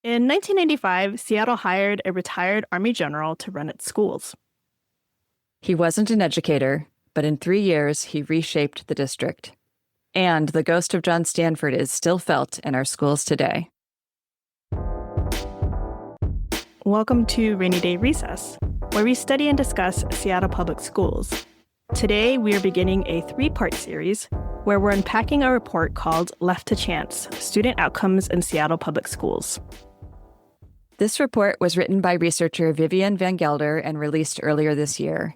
In 1995, Seattle hired a retired Army general to run its schools. He wasn't an educator, but in 3 years, he reshaped the district. And the ghost of John Stanford is still felt in our schools today. Welcome to Rainy Day Recess, where we study and discuss Seattle Public Schools. Today, we are beginning a 3-part series where we're unpacking a report called Left to Chance: Student Outcomes in Seattle Public Schools. This report was written by researcher Vivian Van Gelder and released earlier this year.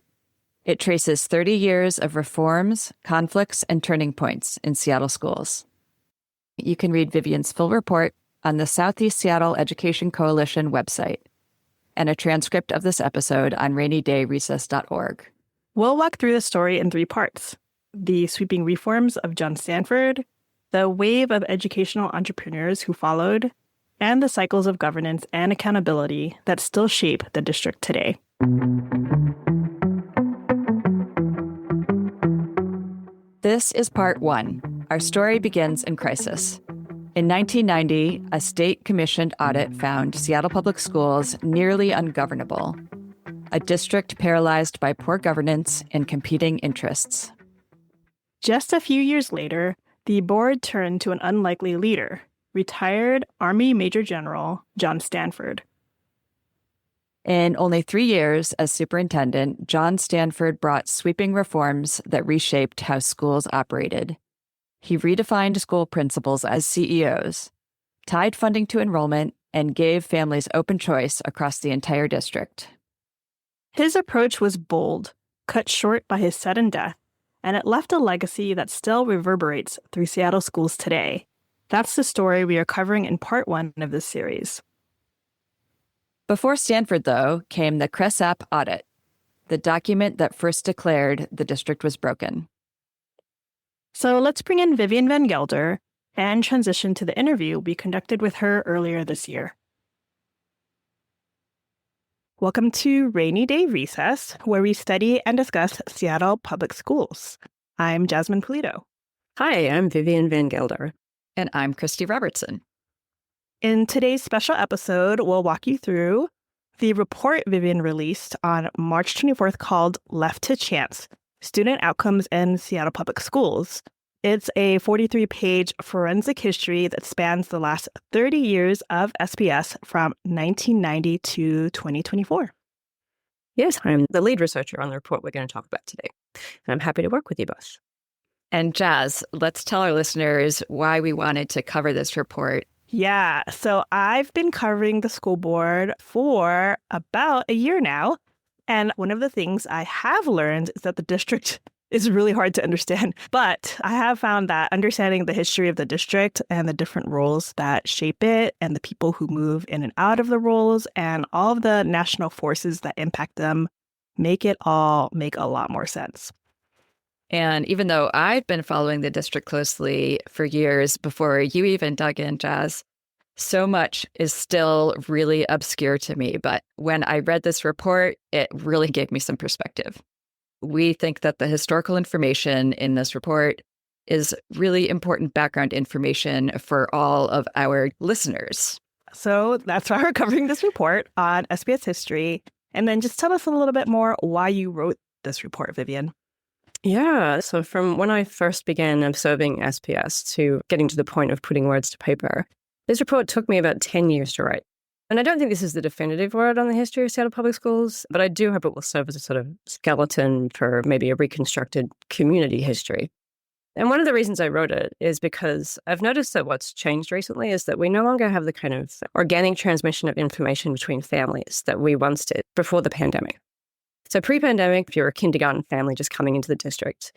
It traces 30 years of reforms, conflicts, and turning points in Seattle schools. You can read Vivian's full report on the Southeast Seattle Education Coalition website, and a transcript of this episode on rainydayrecess.org. We'll walk through the story in 3 parts: the sweeping reforms of John Stanford, the wave of educational entrepreneurs who followed, and the cycles of governance and accountability that still shape the district today. This is part 1. Our story begins in crisis. In 1990, a state-commissioned audit found Seattle Public Schools nearly ungovernable, a district paralyzed by poor governance and competing interests. Just a few years later, the board turned to an unlikely leader, retired Army Major General John Stanford. In only 3 years as superintendent, John Stanford brought sweeping reforms that reshaped how schools operated. He redefined school principals as CEOs, tied funding to enrollment, and gave families open choice across the entire district. His approach was bold, cut short by his sudden death, and it left a legacy that still reverberates through Seattle schools today. That's the story we are covering in part 1 of this series. Before Stanford, though, came the Cresap Audit, the document that first declared the district was broken. So let's bring in Vivian Van Gelder and transition to the interview we conducted with her earlier this year. Welcome to Rainy Day Recess, where we study and discuss Seattle Public Schools. I'm Jasmine Pulido. Hi, I'm Vivian Van Gelder. And I'm Christie Robertson. In today's special episode, we'll walk you through the report Vivian released on March 24th called Left to Chance: Student Outcomes in Seattle Public Schools. It's a 43-page forensic history that spans the last 30 years of SPS from 1990 to 2024. Yes, I'm the lead researcher on the report we're going to talk about today. And I'm happy to work with you both. And Jazz, let's tell our listeners why we wanted to cover this report. Yeah, so I've been covering the school board for about a year now. And one of the things I have learned is that the district is really hard to understand. But I have found that understanding the history of the district and the different roles that shape it and the people who move in and out of the roles and all of the national forces that impact them make it all make a lot more sense. And even though I've been following the district closely for years before you even dug in, Jazz, so much is still really obscure to me. But when I read this report, it really gave me some perspective. We think that the historical information in this report is really important background information for all of our listeners. So that's why we're covering this report on SPS history. And then just tell us a little bit more why you wrote this report, Vivian. Yeah, so from when I first began observing SPS to getting to the point of putting words to paper, this report took me about 10 years to write. And I don't think this is the definitive word on the history of Seattle Public Schools, but I do hope it will serve as a sort of skeleton for maybe a reconstructed community history. And one of the reasons I wrote it is because I've noticed that what's changed recently is that we no longer have the kind of organic transmission of information between families that we once did before the pandemic. So pre-pandemic, if you're a kindergarten family just coming into the district,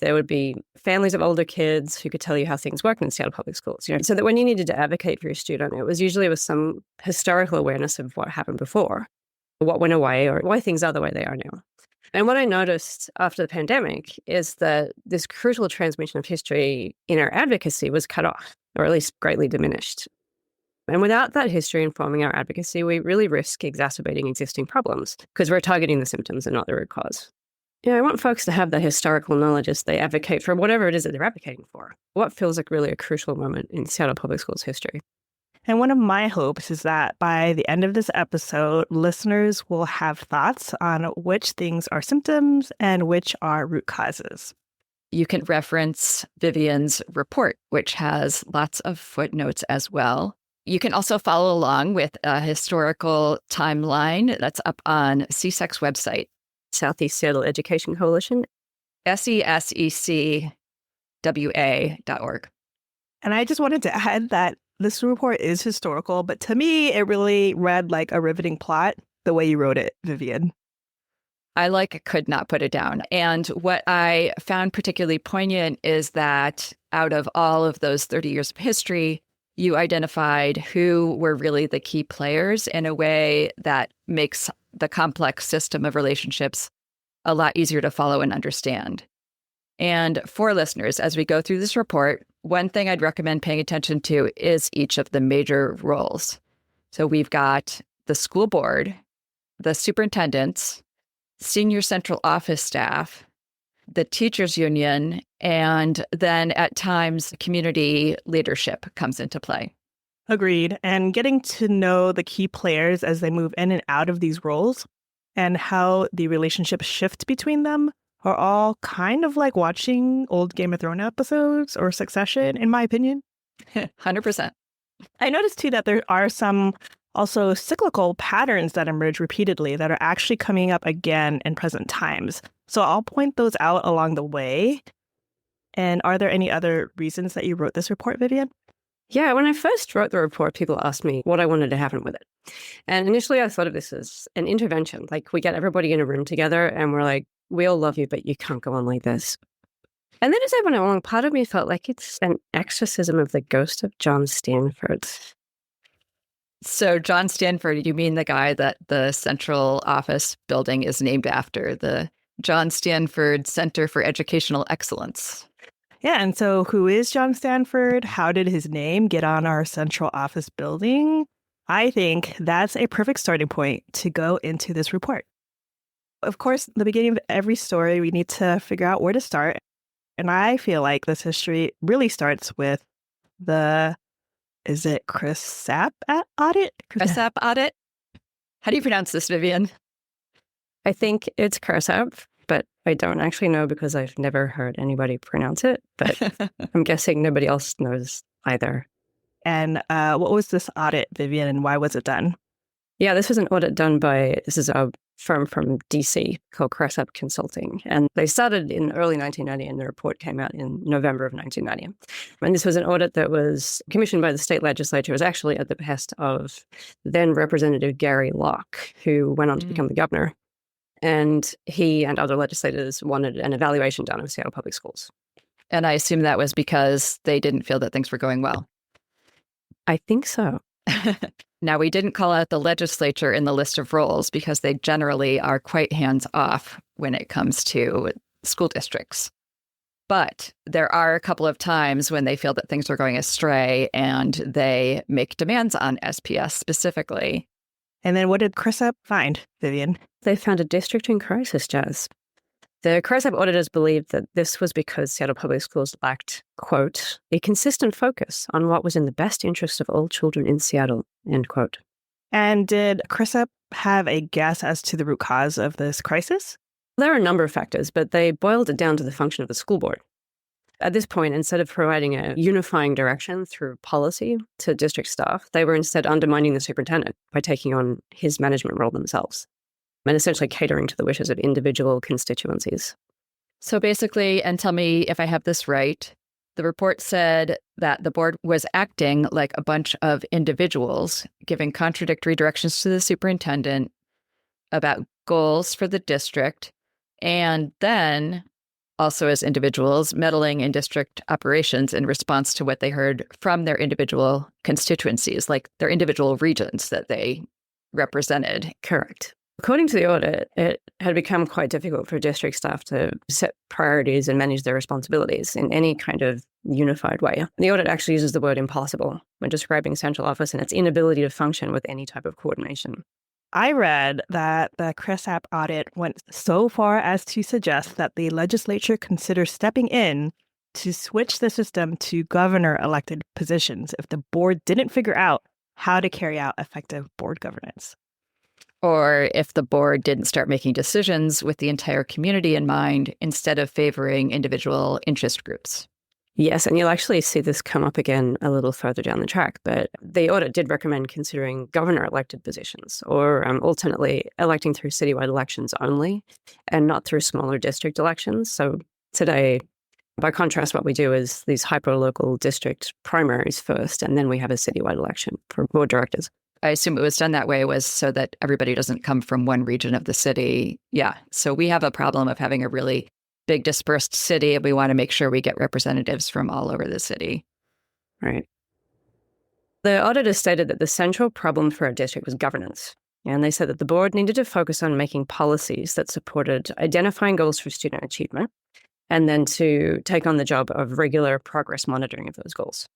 there would be families of older kids who could tell you how things work in Seattle Public Schools. So that when you needed to advocate for your student, it was usually with some historical awareness of what happened before, what went away, or why things are the way they are now. And what I noticed after the pandemic is that this crucial transmission of history in our advocacy was cut off, or at least greatly diminished. And without that history informing our advocacy, we really risk exacerbating existing problems because we're targeting the symptoms and not the root cause. Yeah, I want folks to have that historical knowledge as they advocate for whatever it is that they're advocating for. What feels like really a crucial moment in Seattle Public Schools history. And one of my hopes is that by the end of this episode, listeners will have thoughts on which things are symptoms and which are root causes. You can reference Vivian's report, which has lots of footnotes as well. You can also follow along with a historical timeline that's up on CSEC's website. Southeast Seattle Education Coalition. SESECWA.org. And I just wanted to add that this report is historical, but to me, it really read like a riveting plot the way you wrote it, Vivian. I could not put it down. And what I found particularly poignant is that out of all of those 30 years of history, you identified who were really the key players in a way that makes the complex system of relationships a lot easier to follow and understand. And for listeners, as we go through this report, one thing I'd recommend paying attention to is each of the major roles. So we've got the school board, the superintendents, senior central office staff, the teachers union, and then at times community leadership comes into play. Agreed. And getting to know the key players as they move in and out of these roles and how the relationships shift between them are all kind of like watching old Game of Thrones episodes or Succession, in my opinion. 100%. I noticed too that there are some also cyclical patterns that emerge repeatedly that are actually coming up again in present times. So I'll point those out along the way. And are there any other reasons that you wrote this report, Vivian? Yeah, when I first wrote the report, people asked me what I wanted to happen with it. And initially I thought of this as an intervention. Like we get everybody in a room together and we're like, we all love you, but you can't go on like this. And then as I went along, part of me felt like it's an exorcism of the ghost of John Stanford. So John Stanford, you mean the guy that the central office building is named after, the John Stanford Center for Educational Excellence? Yeah, and so who is John Stanford? How did his name get on our central office building? I think that's a perfect starting point to go into this report. Of course, the beginning of every story, we need to figure out where to start. And I feel like this history really starts with is it Cresap Audit? Cresap Audit? How do you pronounce this, Vivian? I think it's Cresap, but I don't actually know because I've never heard anybody pronounce it. But I'm guessing nobody else knows either. And what was this audit, Vivian, and why was it done? Yeah, this was an audit done this is a firm from DC called Cresap Consulting. And they started in early 1990 and the report came out in November of 1990. And this was an audit that was commissioned by the state legislature. It was actually at the behest of then Representative Gary Locke, who went on to become the governor. And he and other legislators wanted an evaluation done of Seattle public schools. And I assume that was because they didn't feel that things were going well. I think so. Now, we didn't call out the legislature in the list of roles because they generally are quite hands-off when it comes to school districts. But there are a couple of times when they feel that things are going astray and they make demands on SPS specifically. And then what did Cresap find, Vivian? They found a district in crisis, Jazz. The Cresap auditors believed that this was because Seattle Public Schools lacked, quote, a consistent focus on what was in the best interest of all children in Seattle, end quote. And did Cresap have a guess as to the root cause of this crisis? There are a number of factors, but they boiled it down to the function of the school board. At this point, instead of providing a unifying direction through policy to district staff, they were instead undermining the superintendent by taking on his management role themselves and essentially catering to the wishes of individual constituencies. So basically, and tell me if I have this right, the report said that the board was acting like a bunch of individuals, giving contradictory directions to the superintendent about goals for the district, and then also as individuals meddling in district operations in response to what they heard from their individual constituencies, like their individual regions that they represented. Correct. According to the audit, it had become quite difficult for district staff to set priorities and manage their responsibilities in any kind of unified way. The audit actually uses the word impossible when describing central office and its inability to function with any type of coordination. I read that the Cresap audit went so far as to suggest that the legislature consider stepping in to switch the system to governor-elected positions if the board didn't figure out how to carry out effective board governance. Or if the board didn't start making decisions with the entire community in mind instead of favoring individual interest groups. Yes, and you'll actually see this come up again a little further down the track, but the audit did recommend considering governor-elected positions or alternately electing through citywide elections only and not through smaller district elections. So today, by contrast, what we do is these hyper-local district primaries first, and then we have a citywide election for board directors. I assume it was done that way was so that everybody doesn't come from one region of the city. Yeah, so we have a problem of having a really big dispersed city, and we want to make sure we get representatives from all over the city. Right. The auditors stated that the central problem for our district was governance. And they said that the board needed to focus on making policies that supported identifying goals for student achievement and then to take on the job of regular progress monitoring of those goals.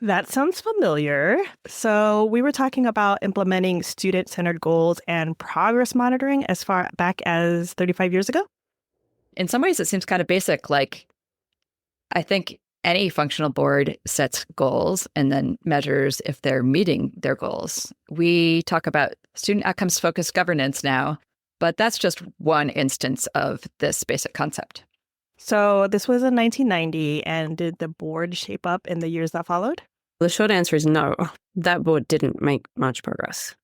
That sounds familiar. So we were talking about implementing student-centered goals and progress monitoring as far back as 35 years ago? In some ways, it seems kind of basic. Like, I think any functional board sets goals and then measures if they're meeting their goals. We talk about student outcomes-focused governance now, but that's just one instance of this basic concept. So this was in 1990, and did the board shape up in the years that followed? The short answer is no. That board didn't make much progress.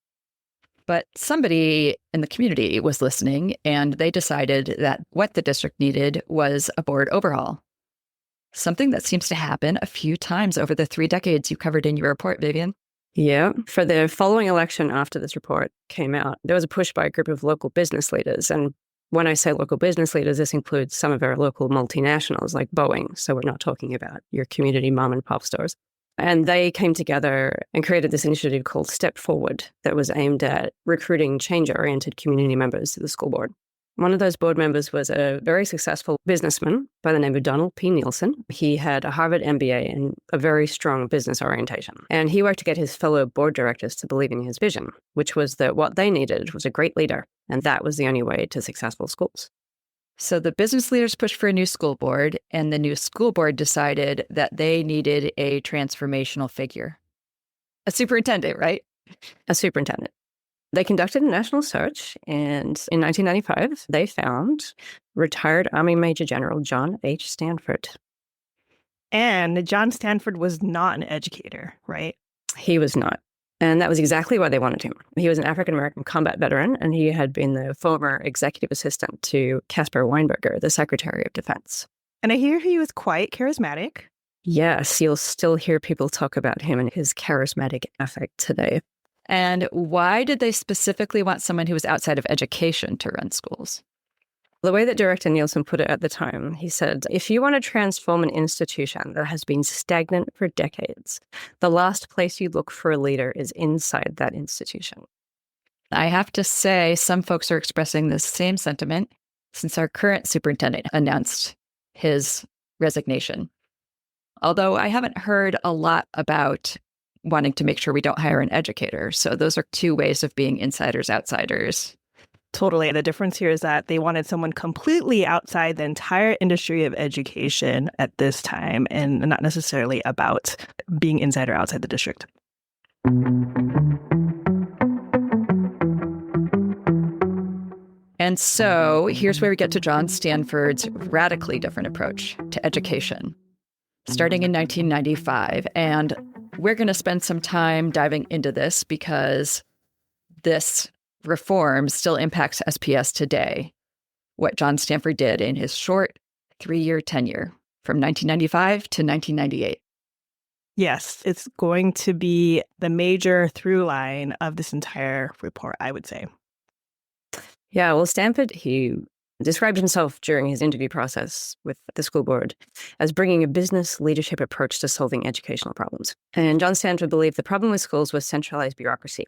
But somebody in the community was listening, and they decided that what the district needed was a board overhaul. Something that seems to happen a few times over the 3 decades you covered in your report, Vivian. Yeah. For the following election after this report came out, there was a push by a group of local business leaders. And when I say local business leaders, this includes some of our local multinationals like Boeing. So we're not talking about your community mom and pop stores. And they came together and created this initiative called Step Forward that was aimed at recruiting change-oriented community members to the school board. One of those board members was a very successful businessman by the name of Donald P. Nielsen. He had a Harvard MBA and a very strong business orientation. And he worked to get his fellow board directors to believe in his vision, which was that what they needed was a great leader. And that was the only way to successful schools. So the business leaders pushed for a new school board, and the new school board decided that they needed a transformational figure. A superintendent, right? A superintendent. They conducted a national search, and in 1995, they found retired Army Major General John H. Stanford. And John Stanford was not an educator, right? He was not. And that was exactly why they wanted him. He was an African-American combat veteran, and he had been the former executive assistant to Caspar Weinberger, the Secretary of Defense. And I hear he was quite charismatic. Yes, you'll still hear people talk about him and his charismatic affect today. And why did they specifically want someone who was outside of education to run schools? The way that Director Nielsen put it at the time, he said, if you want to transform an institution that has been stagnant for decades, the last place you look for a leader is inside that institution. I have to say, some folks are expressing the same sentiment since our current superintendent announced his resignation. Although I haven't heard a lot about wanting to make sure we don't hire an educator. So those are two ways of being insiders, outsiders. Totally. The difference here is that they wanted someone completely outside the entire industry of education at this time and not necessarily about being inside or outside the district. And so here's where we get to John Stanford's radically different approach to education, starting in 1995. And we're going to spend some time diving into this because this reform still impacts SPS today, what John Stanford did in his short 3-year tenure from 1995 to 1998. Yes, it's going to be the major through line of this entire report, I would say. Yeah, well, Stanford, he described himself during his interview process with the school board as bringing a business leadership approach to solving educational problems. And John Stanford believed the problem with schools was centralized bureaucracy.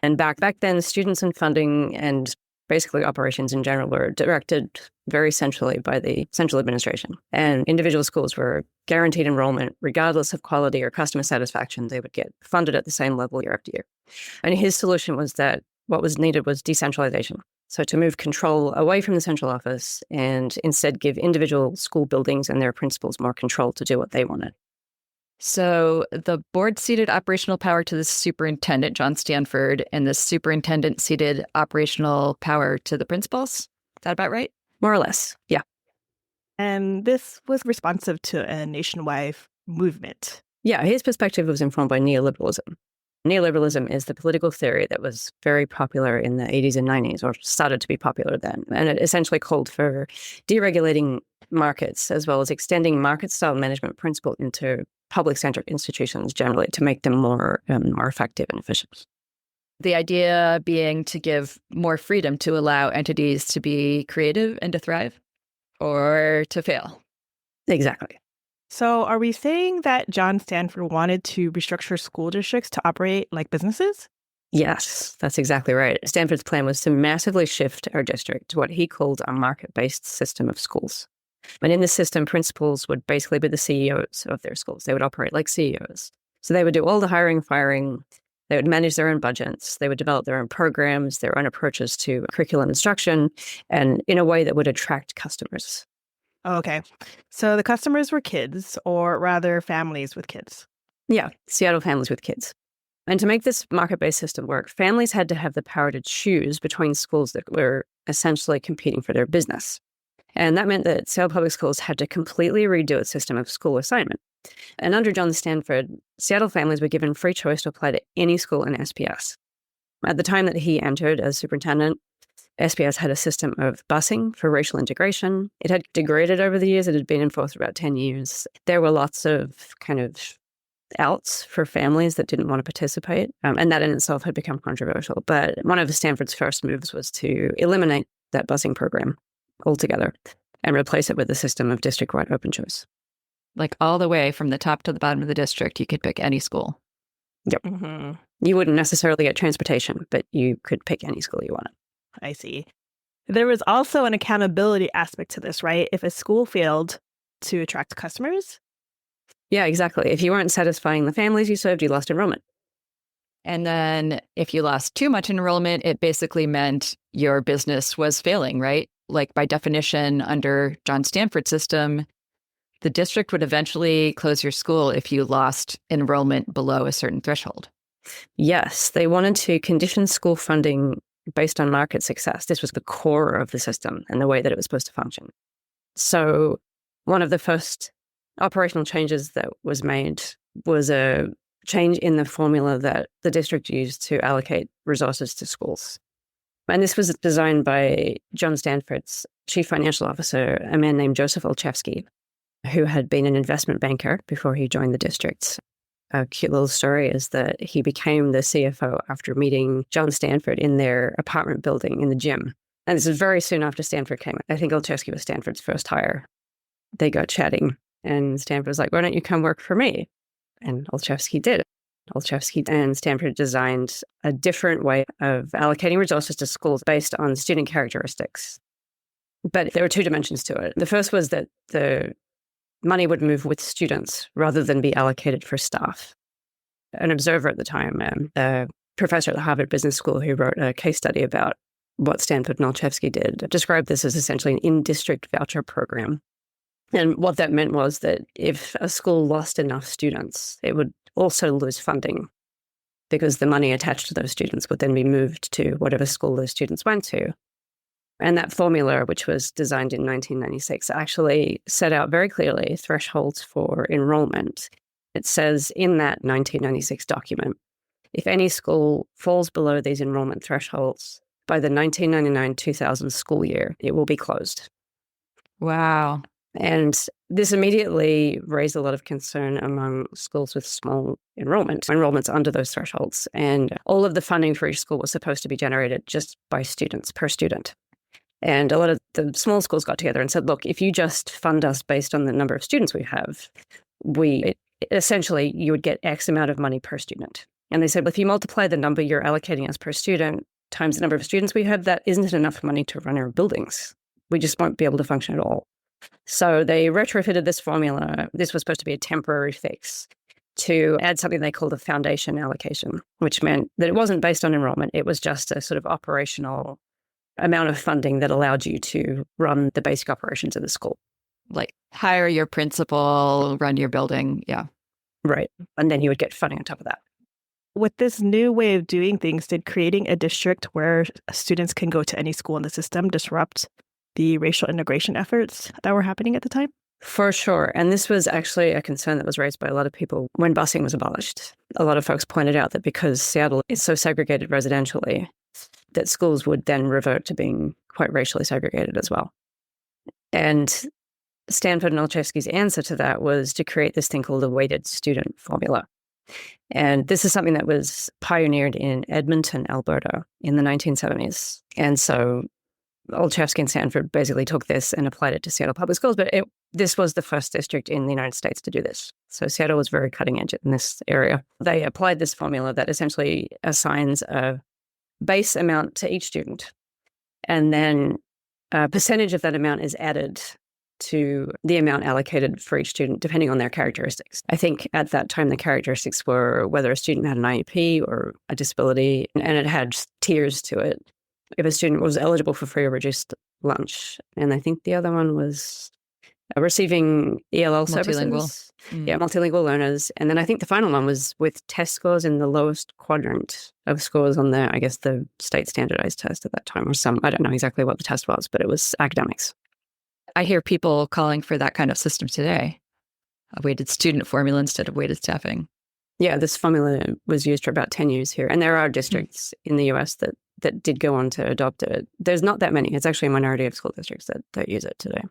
And back then, students and funding and basically operations in general were directed very centrally by the central administration. And individual schools were guaranteed enrollment, regardless of quality or customer satisfaction. They would get funded at the same level year after year. And his solution was that what was needed was decentralization. So to move control away from the central office and instead give individual school buildings and their principals more control to do what they wanted. So the board ceded operational power to the superintendent, John Stanford, and the superintendent ceded operational power to the principals. Is that about right? More or less, yeah. And this was responsive to a nationwide movement. Yeah, his perspective was informed by neoliberalism. Neoliberalism is the political theory that was very popular in the 80s and 90s, or started to be popular then. And it essentially called for deregulating markets as well as extending market-style management principle into public-centric institutions generally to make them more effective and efficient. The idea being to give more freedom to allow entities to be creative and to thrive, or to fail. Exactly. So are we saying that John Stanford wanted to restructure school districts to operate like businesses? Yes, that's exactly right. Stanford's plan was to massively shift our district to what he called a market-based system of schools. And in this system, principals would basically be the CEOs of their schools. They would operate like CEOs. So they would do all the hiring, firing. They would manage their own budgets. They would develop their own programs, their own approaches to curriculum instruction, and in a way that would attract customers. Okay. So the customers were kids, or rather families with kids. Yeah, Seattle families with kids. And to make this market-based system work, families had to have the power to choose between schools that were essentially competing for their business. And that meant that Seattle Public Schools had to completely redo its system of school assignment. And under John Stanford, Seattle families were given free choice to apply to any school in SPS. At the time that he entered as superintendent, SPS had a system of busing for racial integration. It had degraded over the years. It had been in force for about 10 years. There were lots of kind of outs for families that didn't want to participate. And that in itself had become controversial. But one of Stanford's first moves was to eliminate that busing program altogether and replace it with a system of district-wide open choice. Like all the way from the top to the bottom of the district, you could pick any school. Yep. Mm-hmm. You wouldn't necessarily get transportation, but you could pick any school you wanted. I see. There was also an accountability aspect to this, right? If a school failed to attract customers. Yeah, exactly. If you weren't satisfying the families you served, you lost enrollment. And then if you lost too much enrollment, it basically meant your business was failing, right? Like by definition, under John Stanford's system, the district would eventually close your school if you lost enrollment below a certain threshold. Yes, they wanted to condition school funding based on market success. This was the core of the system and the way that it was supposed to function. So one of the first operational changes that was made was a change in the formula that the district used to allocate resources to schools. And this was designed by John Stanford's chief financial officer, a man named Joseph Olszewski, who had been an investment banker before he joined the district. A cute little story is that he became the CFO after meeting John Stanford in their apartment building in the gym. And this is very soon after Stanford came. I think Olszewski was Stanford's first hire. They got chatting, and Stanford was like, "Why don't you come work for me?" And Olszewski did. Olszewski and Stanford designed a different way of allocating resources to schools based on student characteristics. But there were two dimensions to it. The first was that the money would move with students rather than be allocated for staff. An observer at the time, a professor at the Harvard Business School who wrote a case study about what Stanford and Olszewski did, described this as essentially an in-district voucher program. And what that meant was that if a school lost enough students, it would also lose funding because the money attached to those students would then be moved to whatever school those students went to. And that formula, which was designed in 1996, actually set out very clearly thresholds for enrollment. It says in that 1996 document, if any school falls below these enrollment thresholds by the 1999-2000 school year, it will be closed. Wow. And this immediately raised a lot of concern among schools with small enrollments under those thresholds. And all of the funding for each school was supposed to be generated just by students, per student. And a lot of the small schools got together and said, look, if you just fund us based on the number of students we have, essentially you would get X amount of money per student. And they said, well, if you multiply the number you're allocating us per student times the number of students we have, that isn't enough money to run our buildings. We just won't be able to function at all. So they retrofitted this formula. This was supposed to be a temporary fix to add something they called a foundation allocation, which meant that it wasn't based on enrollment. It was just a sort of operational amount of funding that allowed you to run the basic operations of the school. Like hire your principal, run your building. Yeah. Right. And then you would get funding on top of that. With this new way of doing things, did creating a district where students can go to any school in the system disrupt the racial integration efforts that were happening at the time? For sure. And this was actually a concern that was raised by a lot of people when busing was abolished. A lot of folks pointed out that because Seattle is so segregated residentially, that schools would then revert to being quite racially segregated as well. And Stanford and Olszewski's answer to that was to create this thing called the weighted student formula. And this is something that was pioneered in Edmonton, Alberta in the 1970s. And so Olszewski and Stanford basically took this and applied it to Seattle public schools, but this was the first district in the United States to do this. So Seattle was very cutting edge in this area. They applied this formula that essentially assigns a base amount to each student, and then a percentage of that amount is added to the amount allocated for each student, depending on their characteristics. I think at that time, the characteristics were whether a student had an IEP or a disability, and it had tiers to it. If a student was eligible for free or reduced lunch, and I think the other one was receiving ELL services. Yeah, multilingual learners. And then I think the final one was with test scores in the lowest quadrant of scores on the state standardized test at that time, or I don't know exactly what the test was, but it was academics. I hear people calling for that kind of system today, a weighted student formula instead of weighted staffing. Yeah, this formula was used for about 10 years here. And there are districts in the US that did go on to adopt it. There's not that many. It's actually a minority of school districts that use it today.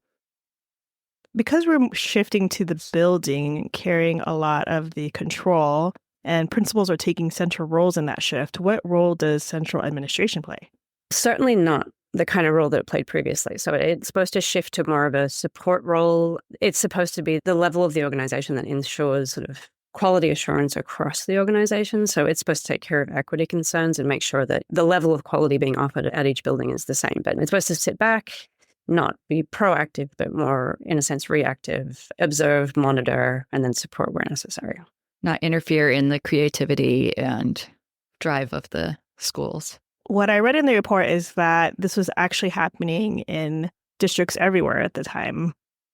Because we're shifting to the building, carrying a lot of the control, and principals are taking central roles in that shift, what role does central administration play? Certainly not the kind of role that it played previously. So it's supposed to shift to more of a support role. It's supposed to be the level of the organization that ensures sort of quality assurance across the organization. So it's supposed to take care of equity concerns and make sure that the level of quality being offered at each building is the same. But it's supposed to sit back, not be proactive, but more, in a sense, reactive, observe, monitor, and then support where necessary. Not interfere in the creativity and drive of the schools. What I read in the report is that this was actually happening in districts everywhere at the time,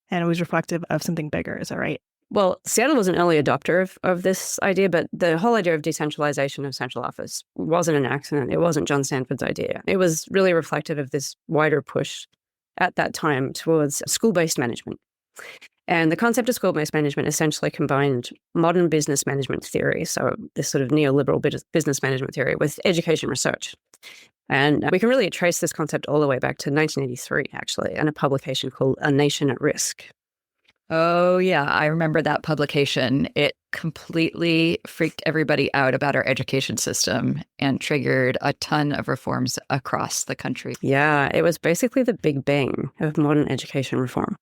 and it was reflective of something bigger. Is that right? Well, Seattle was an early adopter of this idea, but the whole idea of decentralization of central office wasn't an accident. It wasn't John Stanford's idea. It was really reflective of this wider push at that time towards school-based management. And the concept of school-based management essentially combined modern business management theory, so this sort of neoliberal business management theory, with education research. And we can really trace this concept all the way back to 1983, actually, and a publication called A Nation at Risk. Oh, yeah. I remember that publication. It completely freaked everybody out about our education system and triggered a ton of reforms across the country. Yeah, it was basically the big bang of modern education reform.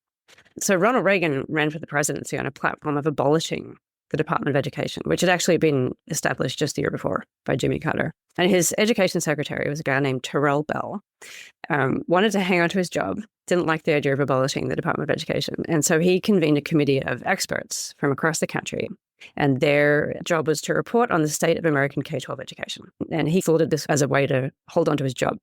So Ronald Reagan ran for the presidency on a platform of abolishing the Department of Education, which had actually been established just the year before by Jimmy Carter. And his education secretary was a guy named Terrell Bell, wanted to hang on to his job, didn't like the idea of abolishing the Department of Education. And so he convened a committee of experts from across the country. And their job was to report on the state of American K-12 education. And he thought of this as a way to hold on to his job.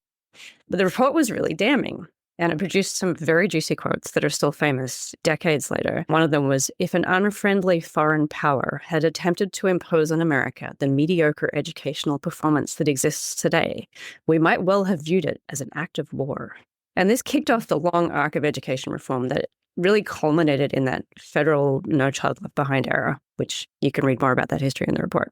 But the report was really damning. And it produced some very juicy quotes that are still famous decades later. One of them was, if an unfriendly foreign power had attempted to impose on America the mediocre educational performance that exists today, we might well have viewed it as an act of war. And this kicked off the long arc of education reform that really culminated in that federal No Child Left Behind era, which you can read more about that history in the report.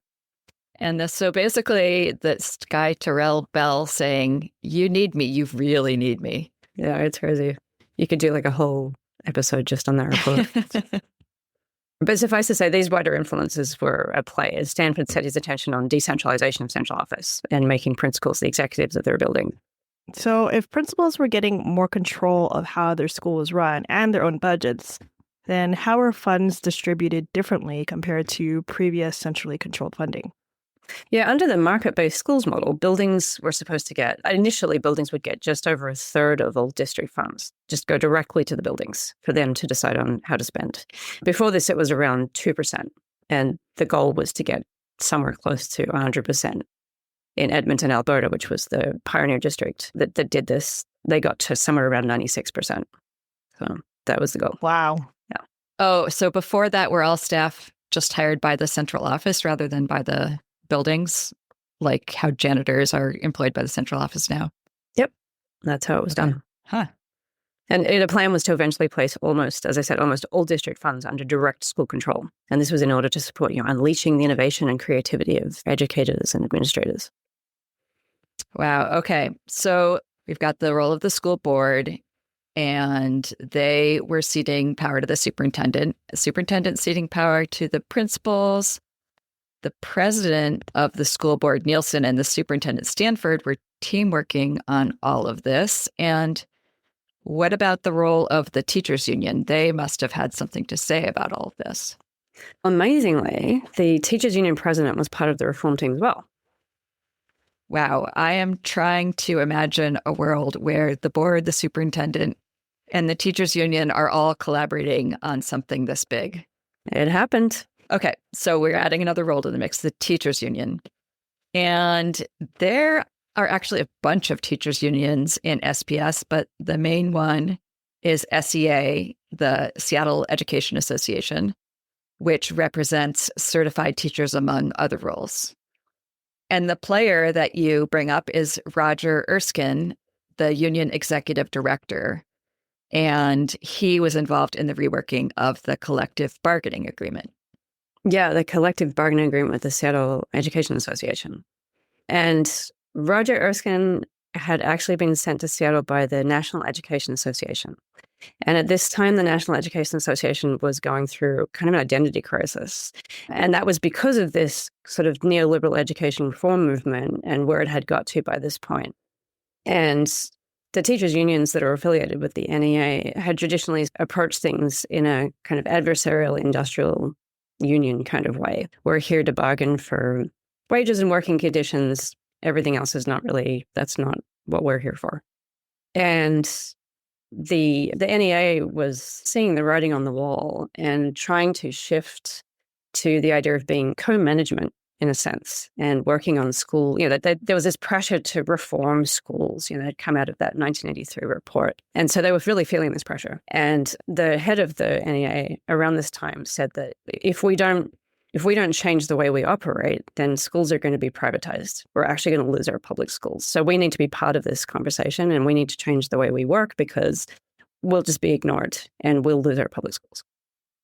And so basically, this guy Terrell Bell saying, you need me, you really need me. Yeah, it's crazy. You could do like a whole episode just on that report. But suffice to say, these wider influences were at play as Stanford set his attention on decentralization of central office and making principals the executives of their building. So if principals were getting more control of how their school was run and their own budgets, then how are funds distributed differently compared to previous centrally controlled funding? Yeah, under the market-based schools model, buildings would get just over a third of all district funds, just go directly to the buildings for them to decide on how to spend. Before this, it was around 2%, and the goal was to get somewhere close to 100%. In Edmonton, Alberta, which was the pioneer district that did this, they got to somewhere around 96%. So that was the goal. Wow. Yeah. Oh, so before that, were all staff just hired by the central office rather than by the buildings, like how janitors are employed by the central office now? Yep. That's how it was done. Huh. And the plan was to eventually place almost, as I said, almost all district funds under direct school control. And this was in order to support, unleashing the innovation and creativity of educators and administrators. Wow. Okay. So we've got the role of the school board, and they were ceding power to the superintendent, ceding power to the principals. The president of the school board, Nielsen, and the superintendent, Stanford, were team working on all of this. And what about the role of the teachers union? They must have had something to say about all of this. Amazingly, the teachers union president was part of the reform team as well. Wow. I am trying to imagine a world where the board, the superintendent, and the teachers union are all collaborating on something this big. It happened. Okay. So we're adding another role to the mix, the teachers union. And there are actually a bunch of teachers unions in SPS, but the main one is SEA, the Seattle Education Association, which represents certified teachers among other roles. And the player that you bring up is Roger Erskine, the union executive director. And he was involved in the reworking of the collective bargaining agreement. Yeah, the collective bargaining agreement with the Seattle Education Association. And Roger Erskine had actually been sent to Seattle by the National Education Association. And at this time, the National Education Association was going through kind of an identity crisis. And that was because of this sort of neoliberal education reform movement and where it had got to by this point. And the teachers' unions that are affiliated with the NEA had traditionally approached things in a kind of adversarial industrial union kind of way. We're here to bargain for wages and working conditions. Everything else is that's not what we're here for. And the NEA was seeing the writing on the wall and trying to shift to the idea of being co-management in a sense and working on school. There was this pressure to reform schools, that had come out of that 1983 report. And so they were really feeling this pressure. And the head of the NEA around this time said that if we don't change the way we operate, then schools are going to be privatized. We're actually going to lose our public schools. So we need to be part of this conversation and we need to change the way we work because we'll just be ignored and we'll lose our public schools.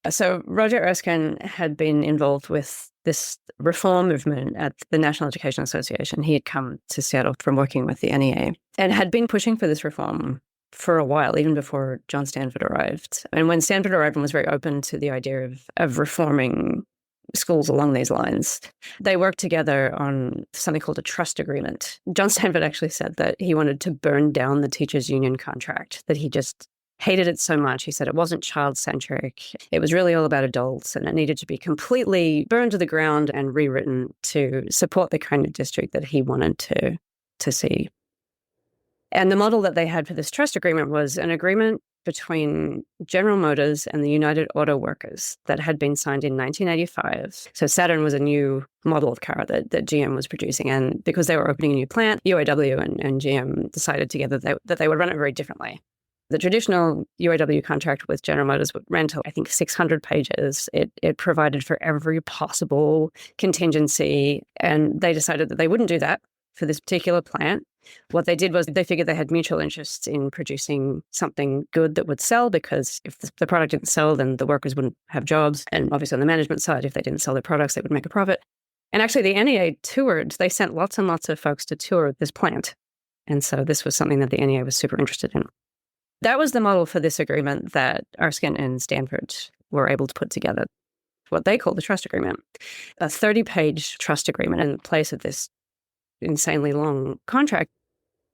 So Roger Erskine had been involved with this reform movement at the National Education Association. He had come to Seattle from working with the NEA and had been pushing for this reform for a while, even before John Stanford arrived. And when Stanford arrived and was very open to the idea of reforming schools along these lines, they worked together on something called a trust agreement. John Stanford actually said that he wanted to burn down the teachers' union contract, that he just hated it so much. He said it wasn't child-centric. It was really all about adults, and it needed to be completely burned to the ground and rewritten to support the kind of district that he wanted to see. And the model that they had for this trust agreement was an agreement between General Motors and the United Auto Workers that had been signed in 1985. So Saturn was a new model of car that GM was producing. And because they were opening a new plant, UAW and GM decided together that they would run it very differently. The traditional UAW contract with General Motors ran to, I think, 600 pages. It provided for every possible contingency. And they decided that they wouldn't do that for this particular plant. What they did was they figured they had mutual interests in producing something good that would sell, because if the product didn't sell, then the workers wouldn't have jobs. And obviously on the management side, if they didn't sell their products, they would make a profit. And actually the NEA they sent lots and lots of folks to tour this plant. And so this was something that the NEA was super interested in. That was the model for this agreement that Erskine and Stanford were able to put together, what they call the trust agreement, a 30-page trust agreement in place of this insanely long contract.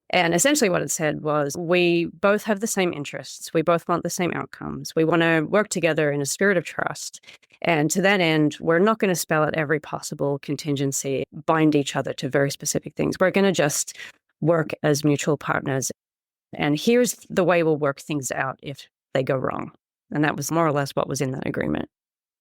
And essentially what it said was, we both have the same interests. We both want the same outcomes. We want to work together in a spirit of trust. And to that end, we're not going to spell out every possible contingency, bind each other to very specific things. We're going to just work as mutual partners. And here's the way we'll work things out if they go wrong. And that was more or less what was in that agreement.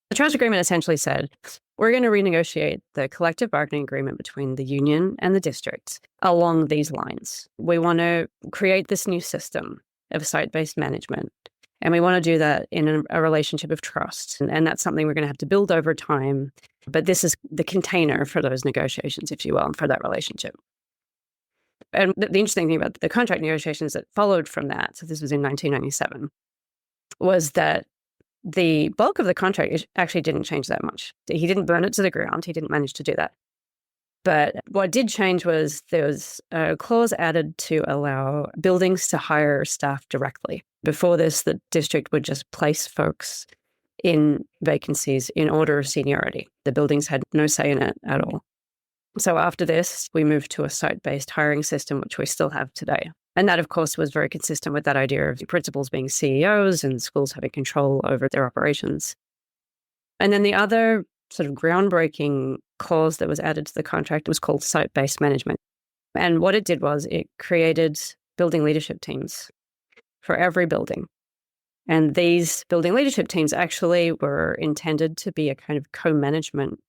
The trust agreement essentially said, we're going to renegotiate the collective bargaining agreement between the union and the district along these lines. We want to create this new system of site-based management. And we want to do that in a relationship of trust. And that's something we're going to have to build over time. But this is the container for those negotiations, if you will, for that relationship. And the interesting thing about the contract negotiations that followed from that, so this was in 1997, was that the bulk of the contract actually didn't change that much. He didn't burn it to the ground. He didn't manage to do that. But what did change was there was a clause added to allow buildings to hire staff directly. Before this, the district would just place folks in vacancies in order of seniority. The buildings had no say in it at all. So after this, we moved to a site-based hiring system, which we still have today. And that, of course, was very consistent with that idea of principals being CEOs and schools having control over their operations. And then the other sort of groundbreaking clause that was added to the contract was called site-based management. And what it did was it created building leadership teams for every building. And these building leadership teams actually were intended to be a kind of co-management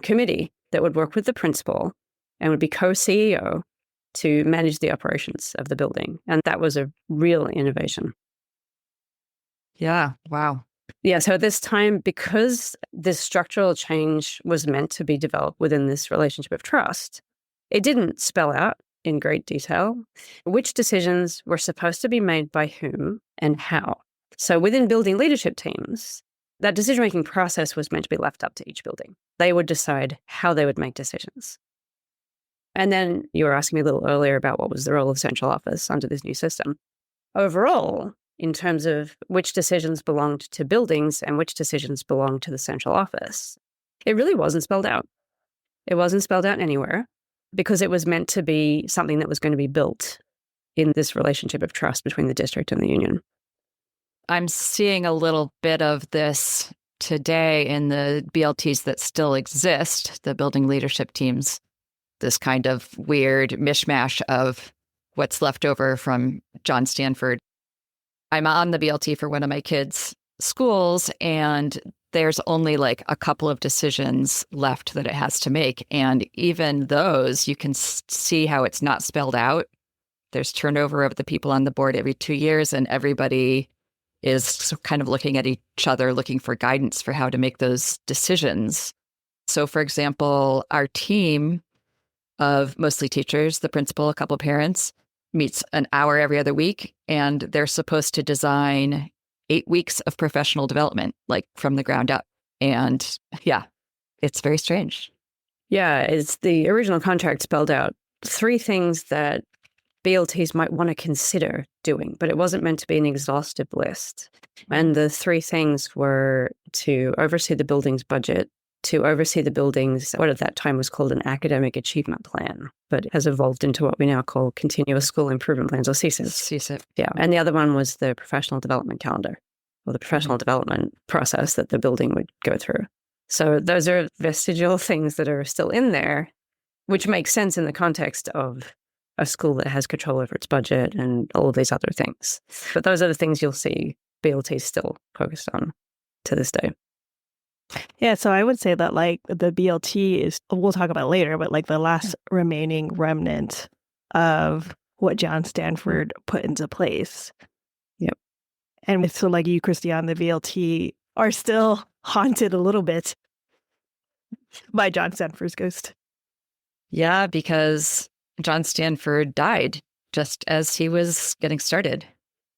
committee that would work with the principal and would be co-CEO to manage the operations of the building. And that was a real innovation. Yeah. Wow. Yeah. So at this time, because this structural change was meant to be developed within this relationship of trust, it didn't spell out in great detail which decisions were supposed to be made by whom and how. So within building leadership teams, that decision-making process was meant to be left up to each building. They would decide how they would make decisions. And then you were asking me a little earlier about what was the role of central office under this new system. Overall, in terms of which decisions belonged to buildings and which decisions belonged to the central office, it really wasn't spelled out. It wasn't spelled out anywhere because it was meant to be something that was going to be built in this relationship of trust between the district and the union. I'm seeing a little bit of this today in the BLTs that still exist, the building leadership teams, this kind of weird mishmash of what's left over from John Stanford. I'm on the BLT for one of my kids' schools, and there's only like a couple of decisions left that it has to make. And even those, you can see how it's not spelled out. There's turnover of the people on the board every 2 years, and everybody is kind of looking at each other, looking for guidance for how to make those decisions. So, for example, our team of mostly teachers, the principal, a couple of parents, meets an hour every other week, and they're supposed to design 8 weeks of professional development, like from the ground up. And yeah, it's very strange. Yeah, it's the original contract spelled out 3 things that BLTs might want to consider doing, but it wasn't meant to be an exhaustive list. And the 3 things were to oversee the building's budget, to oversee the building's, what at that time was called an academic achievement plan, but has evolved into what we now call continuous school improvement plans, or CSIPs. CSIP. Yeah. And the other one was the professional development calendar, or the professional development process that the building would go through. So those are vestigial things that are still in there, which makes sense in the context of a school that has control over its budget and all of these other things. But those are the things you'll see BLT still focused on to this day. Yeah, so I would say that like the BLT is, we'll talk about it later, but like the last remaining remnant of what John Stanford put into place. Yep. And so like you, Christie, on the BLT are still haunted a little bit by John Stanford's ghost. Yeah, because John Stanford died just as he was getting started.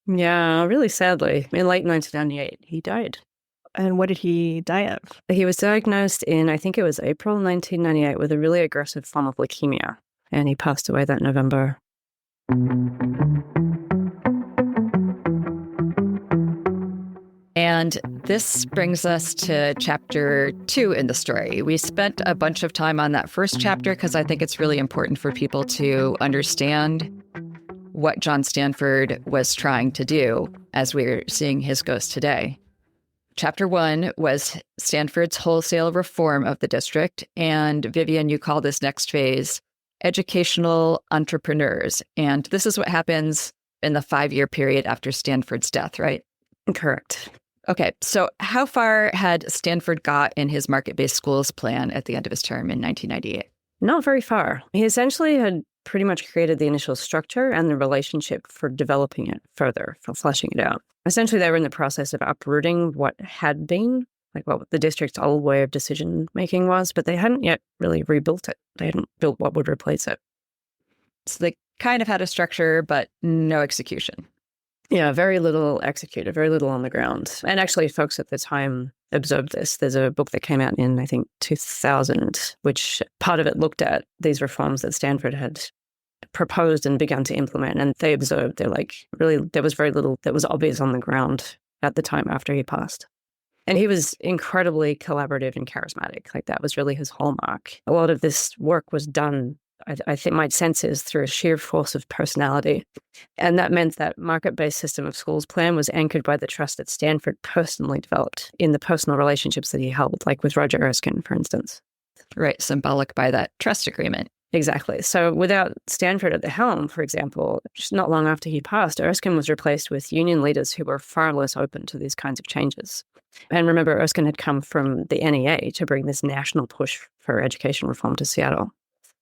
Yeah, really sadly. In late 1998, he died. And what did he die of? He was diagnosed in, I think it was April 1998, with a really aggressive form of leukemia. And he passed away that November. And this brings us to chapter 2 in the story. We spent a bunch of time on that first chapter because I think it's really important for people to understand what John Stanford was trying to do as we're seeing his ghost today. Chapter 1 was Stanford's wholesale reform of the district. And Vivian, you call this next phase educational entrepreneurs. And this is what happens in the 5-year period after Stanford's death, right? Correct. Okay, so how far had Stanford got in his market-based schools plan at the end of his term in 1998? Not very far. He essentially had pretty much created the initial structure and the relationship for developing it further, for fleshing it out. Essentially, they were in the process of uprooting what had been, like what the district's old way of decision-making was, but they hadn't yet really rebuilt it. They hadn't built what would replace it. So they kind of had a structure, but no execution. Yeah, very little executed, very little on the ground. And actually, folks at the time observed this. There's a book that came out in, I think, 2000, which part of it looked at these reforms that Stanford had proposed and begun to implement. And they observed, they're like, really, there was very little that was obvious on the ground at the time after he passed. And he was incredibly collaborative and charismatic. Like, that was really his hallmark. A lot of this work was done, I think my sense is, through a sheer force of personality. And that meant that market-based system of schools plan was anchored by the trust that Stanford personally developed in the personal relationships that he held, like with Roger Erskine, for instance. Right, symbolic by that trust agreement. Exactly. So without Stanford at the helm, for example, just not long after he passed, Erskine was replaced with union leaders who were far less open to these kinds of changes. And remember, Erskine had come from the NEA to bring this national push for education reform to Seattle.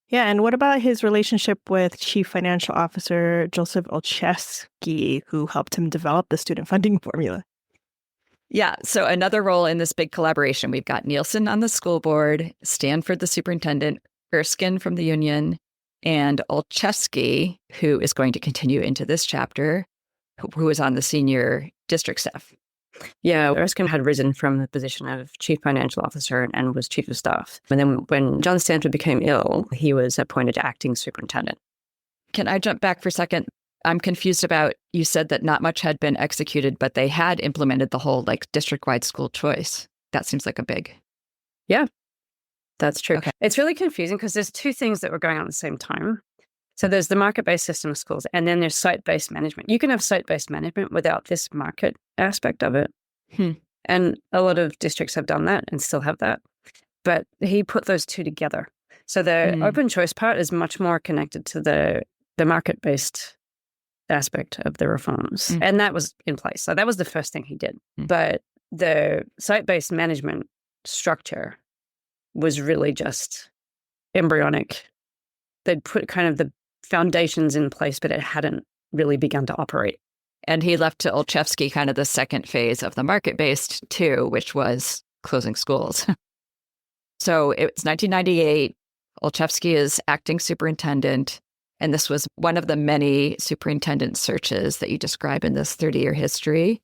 Yeah, and what about his relationship with Chief Financial Officer Joseph Olszewski, who helped him develop the student funding formula? Yeah, so another role in this big collaboration, we've got Nielsen on the school board, Stanford the superintendent, Erskine from the union, and Olszewski, who is going to continue into this chapter, who is on the senior district staff. Yeah, Erskine had risen from the position of chief financial officer and was chief of staff. And then when John Stanford became ill, he was appointed acting superintendent. Can I jump back for a second? I'm confused about, you said that not much had been executed, but they had implemented the whole like district-wide school choice. That seems like a big... Yeah, that's true. Okay. It's really confusing because there's two things that were going on at the same time. So there's the market-based system of schools, and then there's site-based management. You can have site-based management without this market aspect of it. And a lot of districts have done that and still have that. But he put those two together. So the open choice part is much more connected to the market-based aspect of the reforms. And that was in place. So that was the first thing he did. But the site-based management structure was really just embryonic. They'd put kind of the foundations in place, but it hadn't really begun to operate. And he left to Olszewski kind of the second phase of the market-based too, which was closing schools. So it's 1998. Olszewski is acting superintendent. And this was one of the many superintendent searches that you describe in this 30-year history.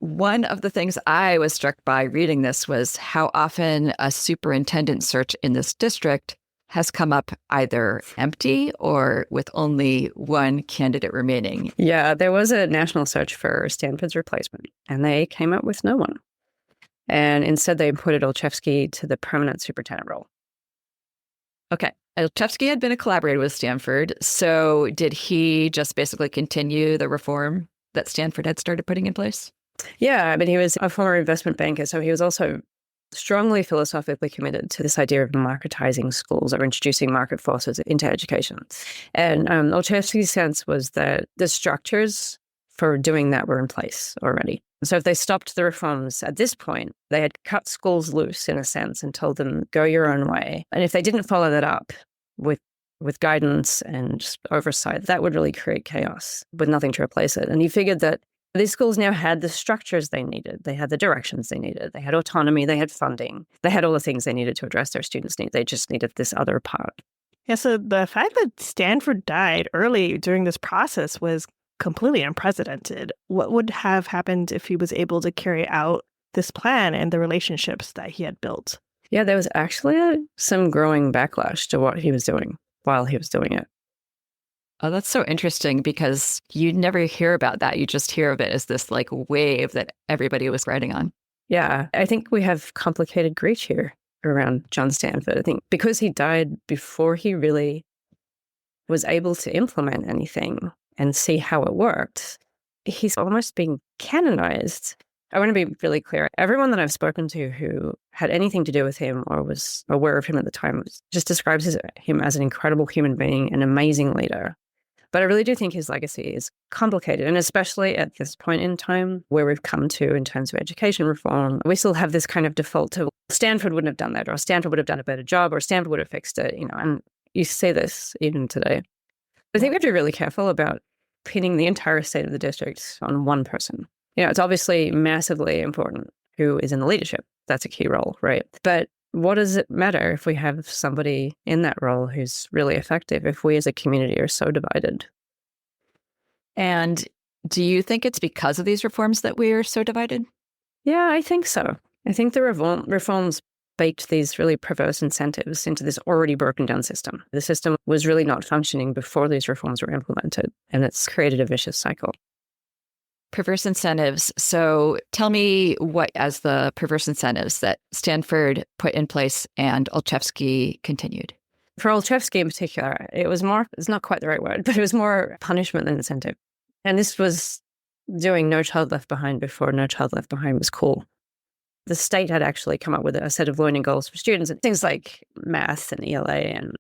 One of the things I was struck by reading this was how often a superintendent search in this district has come up either empty or with only one candidate remaining. Yeah, there was a national search for Stanford's replacement, and they came up with no one. And instead, they appointed Olszewski to the permanent superintendent role. Okay. Olszewski had been a collaborator with Stanford. So did he just basically continue the reform that Stanford had started putting in place? Yeah, I mean, he was a former investment banker, so he was also strongly philosophically committed to this idea of marketizing schools or introducing market forces into education. And Olszewski's sense was that the structures for doing that were in place already. So if they stopped the reforms at this point, they had cut schools loose in a sense and told them, go your own way. And if they didn't follow that up with guidance and oversight, that would really create chaos with nothing to replace it. And he figured that these schools now had the structures they needed. They had the directions they needed. They had autonomy. They had funding. They had all the things they needed to address their students' needs. They just needed this other part. Yeah, so the fact that Stanford died early during this process was completely unprecedented. What would have happened if he was able to carry out this plan and the relationships that he had built? Yeah, there was actually some growing backlash to what he was doing while he was doing it. Oh, that's so interesting because you never hear about that. You just hear of it as this like wave that everybody was riding on. Yeah, I think we have complicated grief here around John Stanford. I think because he died before he really was able to implement anything and see how it worked, he's almost being canonized. I want to be really clear. Everyone that I've spoken to who had anything to do with him or was aware of him at the time just describes him as an incredible human being, an amazing leader. But I really do think his legacy is complicated, and especially at this point in time where we've come to in terms of education reform, we still have this kind of default to Stanford wouldn't have done that, or Stanford would have done a better job, or Stanford would have fixed it, and you see this even today. I think we have to be really careful about pinning the entire state of the district on one person. It's obviously massively important who is in the leadership. That's a key role, right? But what does it matter if we have somebody in that role who's really effective if we as a community are so divided? And do you think it's because of these reforms that we're so divided? Yeah, I think so. I think the reforms baked these really perverse incentives into this already broken down system. The system was really not functioning before these reforms were implemented, and it's created a vicious cycle. Perverse incentives. So tell me what as the perverse incentives that Stanford put in place and Olszewski continued. For Olszewski in particular, it's not quite the right word, but it was more punishment than incentive. And this was doing No Child Left Behind before No Child Left Behind was cool. The state had actually come up with a set of learning goals for students, and things like math and ELA and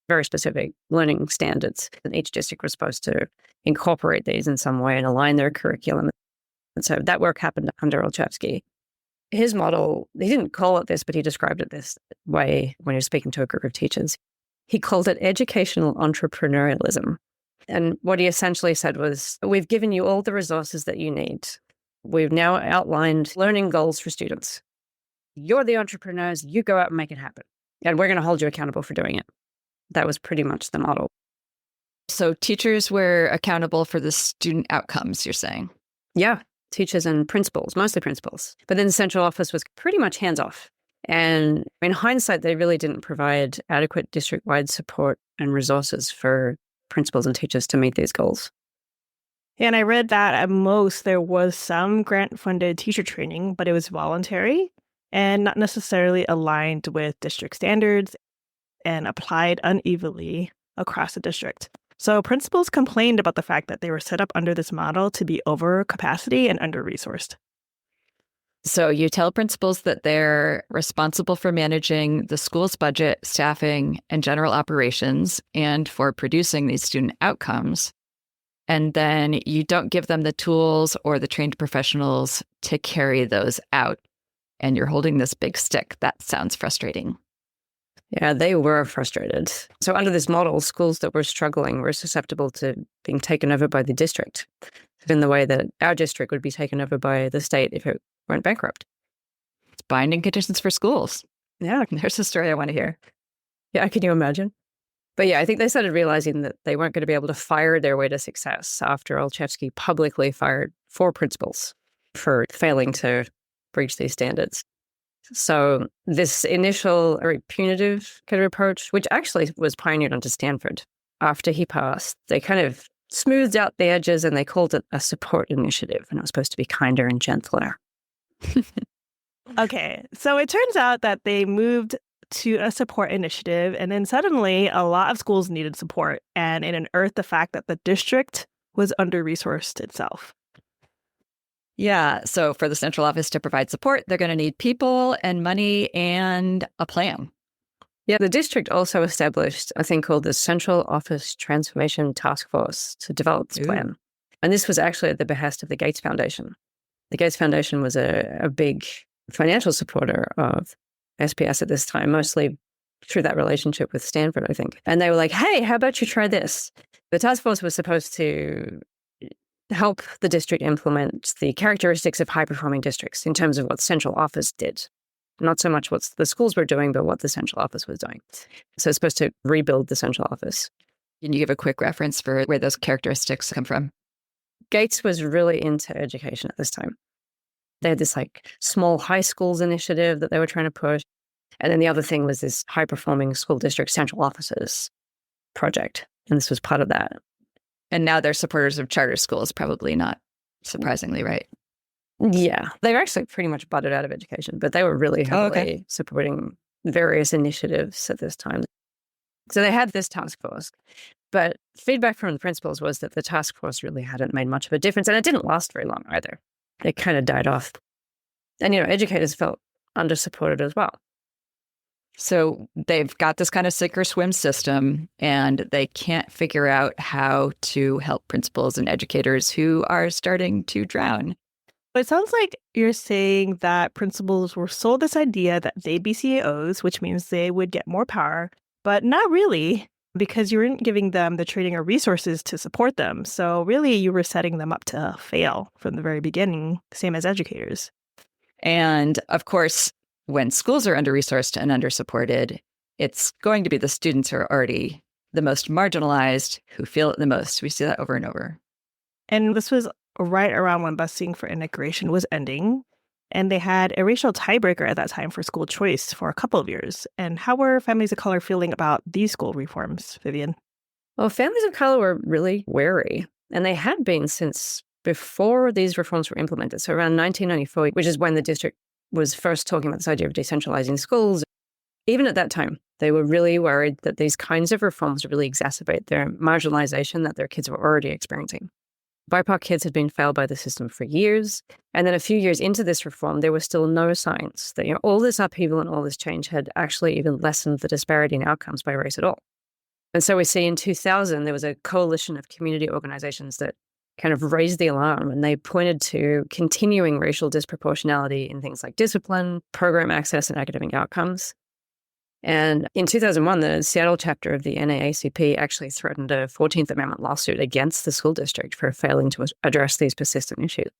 very specific learning standards. And each district was supposed to incorporate these in some way and align their curriculum. And so that work happened under Olszewski. His model, he didn't call it this, but he described it this way when he was speaking to a group of teachers. He called it educational entrepreneurialism. And what he essentially said was, we've given you all the resources that you need. We've now outlined learning goals for students. You're the entrepreneurs, you go out and make it happen. And we're going to hold you accountable for doing it. That was pretty much the model. So teachers were accountable for the student outcomes, you're saying? Yeah, teachers and principals, mostly principals. But then the central office was pretty much hands-off. And in hindsight, they really didn't provide adequate district-wide support and resources for principals and teachers to meet these goals. And I read that at most there was some grant-funded teacher training, but it was voluntary and not necessarily aligned with district standards and applied unevenly across the district. So principals complained about the fact that they were set up under this model to be over capacity and under-resourced. So you tell principals that they're responsible for managing the school's budget, staffing, and general operations, and for producing these student outcomes. And then you don't give them the tools or the trained professionals to carry those out. And you're holding this big stick. That sounds frustrating. Yeah, they were frustrated. So under this model, schools that were struggling were susceptible to being taken over by the district in the way that our district would be taken over by the state if it went bankrupt. It's binding conditions for schools. Yeah. There's a story I want to hear. Yeah, can you imagine? But yeah, I think they started realizing that they weren't going to be able to fire their way to success after Olszewski publicly fired 4 principals for failing to breach these standards. So this initial very punitive kind of approach, which actually was pioneered onto Stanford after he passed, they kind of smoothed out the edges and they called it a support initiative. And it was supposed to be kinder and gentler. Okay, so it turns out that they moved to a support initiative, and then suddenly a lot of schools needed support, and it unearthed the fact that the district was under-resourced itself. Yeah. So for the central office to provide support, they're going to need people and money and a plan. Yeah, the district also established a thing called the Central Office Transformation Task Force to develop this plan. And this was actually at the behest of the Gates Foundation. The Gates Foundation was a big financial supporter of SPS at this time, mostly through that relationship with Stanford, I think. And they were like, hey, how about you try this? The task force was supposed to help the district implement the characteristics of high-performing districts in terms of what central office did. Not so much what the schools were doing, but what the central office was doing. So it's supposed to rebuild the central office. Can you give a quick reference for where those characteristics come from? Gates was really into education at this time. They had this small high schools initiative that they were trying to push. And then the other thing was this high-performing school district central offices project. And this was part of that. And now they're supporters of charter schools, probably not surprisingly, right? Yeah, they were actually pretty much butted out of education, but they were really heavily supporting various initiatives at this time. So they had this task force, but feedback from the principals was that the task force really hadn't made much of a difference, and it didn't last very long either. It kind of died off. And, educators felt under-supported as well. So they've got this kind of sink or swim system, and they can't figure out how to help principals and educators who are starting to drown. But it sounds like you're saying that principals were sold this idea that they'd be CAOs, which means they would get more power, but not really. because you weren't giving them the training or resources to support them. So really, you were setting them up to fail from the very beginning, same as educators. And of course, when schools are under-resourced and under-supported, it's going to be the students who are already the most marginalized who feel it the most. We see that over and over. And this was right around when busing for integration was ending. And they had a racial tiebreaker at that time for school choice for a couple of years. And how were families of color feeling about these school reforms, Vivian? Well, families of color were really wary, and they had been since before these reforms were implemented. So around 1994, which is when the district was first talking about this idea of decentralizing schools. Even at that time, they were really worried that these kinds of reforms would really exacerbate their marginalization that their kids were already experiencing. BIPOC kids had been failed by the system for years. And then a few years into this reform, there were still no signs that all this upheaval and all this change had actually even lessened the disparity in outcomes by race at all. And so we see in 2000, there was a coalition of community organizations that kind of raised the alarm, and they pointed to continuing racial disproportionality in things like discipline, program access, and academic outcomes. And in 2001, the Seattle chapter of the NAACP actually threatened a 14th Amendment lawsuit against the school district for failing to address these persistent issues.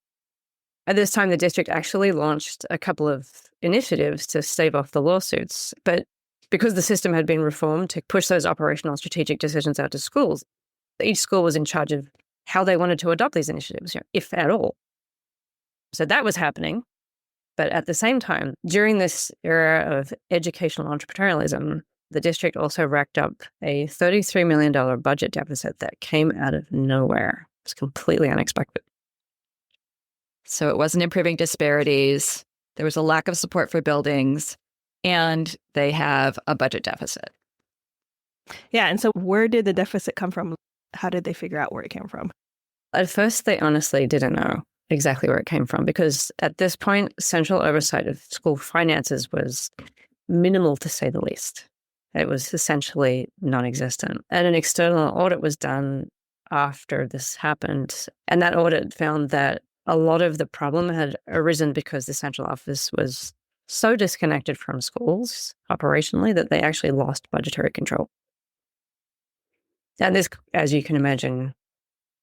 At this time, the district actually launched a couple of initiatives to stave off the lawsuits. But because the system had been reformed to push those operational strategic decisions out to schools, each school was in charge of how they wanted to adopt these initiatives, if at all. So that was happening. But at the same time, during this era of educational entrepreneurialism, the district also racked up a $33 million budget deficit that came out of nowhere. It was completely unexpected. So it wasn't improving disparities. There was a lack of support for buildings, and they have a budget deficit. Yeah. And so where did the deficit come from? How did they figure out where it came from? At first, they honestly didn't know exactly where it came from, because at this point, central oversight of school finances was minimal, to say the least. It was essentially non-existent. And an external audit was done after this happened. And that audit found that a lot of the problem had arisen because the central office was so disconnected from schools operationally that they actually lost budgetary control. And this, as you can imagine,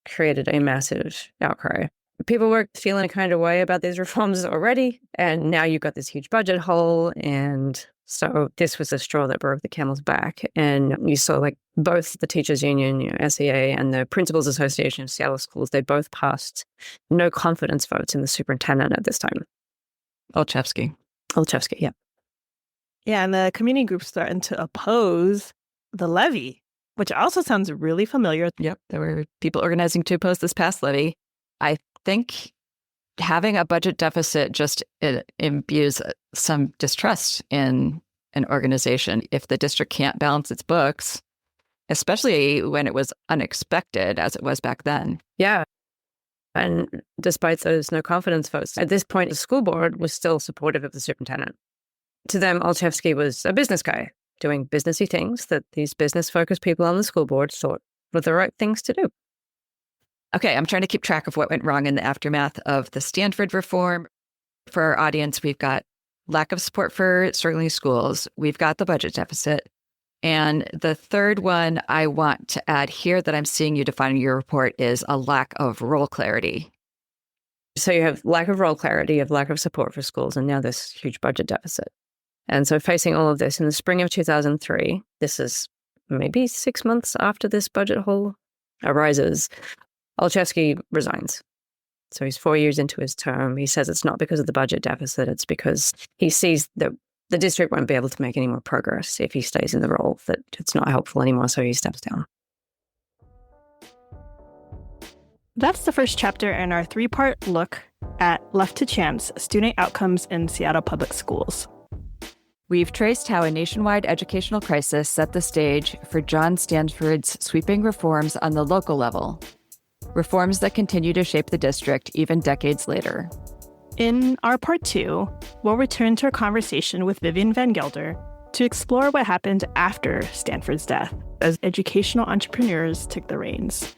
created a massive outcry. People were feeling a kind of way about these reforms already, and now you've got this huge budget hole. And so this was the straw that broke the camel's back. And you saw both the Teachers Union, SEA, and the Principals Association of Seattle Schools, they both passed no confidence votes in the superintendent at this time. Olszewski, yeah. Yeah, and the community groups threatened to oppose the levy, which also sounds really familiar. Yep, there were people organizing to oppose this past levy. I think having a budget deficit just imbues some distrust in an organization. If the district can't balance its books, especially when it was unexpected, as it was back then. Yeah. And despite those no confidence votes, at this point, the school board was still supportive of the superintendent. To them, Olszewski was a business guy doing businessy things that these business-focused people on the school board thought were the right things to do. Okay, I'm trying to keep track of what went wrong in the aftermath of the Stanford reform. For our audience, we've got lack of support for struggling schools. We've got the budget deficit. And the third one I want to add here that I'm seeing you define in your report is a lack of role clarity. So you have lack of role clarity, you have lack of support for schools, and now this huge budget deficit. And so facing all of this in the spring of 2003, this is maybe 6 months after this budget hole arises, Olszewski resigns. So he's 4 years into his term. He says it's not because of the budget deficit. It's because he sees that the district won't be able to make any more progress if he stays in the role, that it's not helpful anymore, so he steps down. That's the first chapter in our 3-part look at Left to Chance, Student Outcomes in Seattle Public Schools. We've traced how a nationwide educational crisis set the stage for John Stanford's sweeping reforms on the local level. Reforms that continue to shape the district even decades later. In our part 2, we'll return to our conversation with Vivian Van Gelder to explore what happened after Stanford's death as educational entrepreneurs took the reins.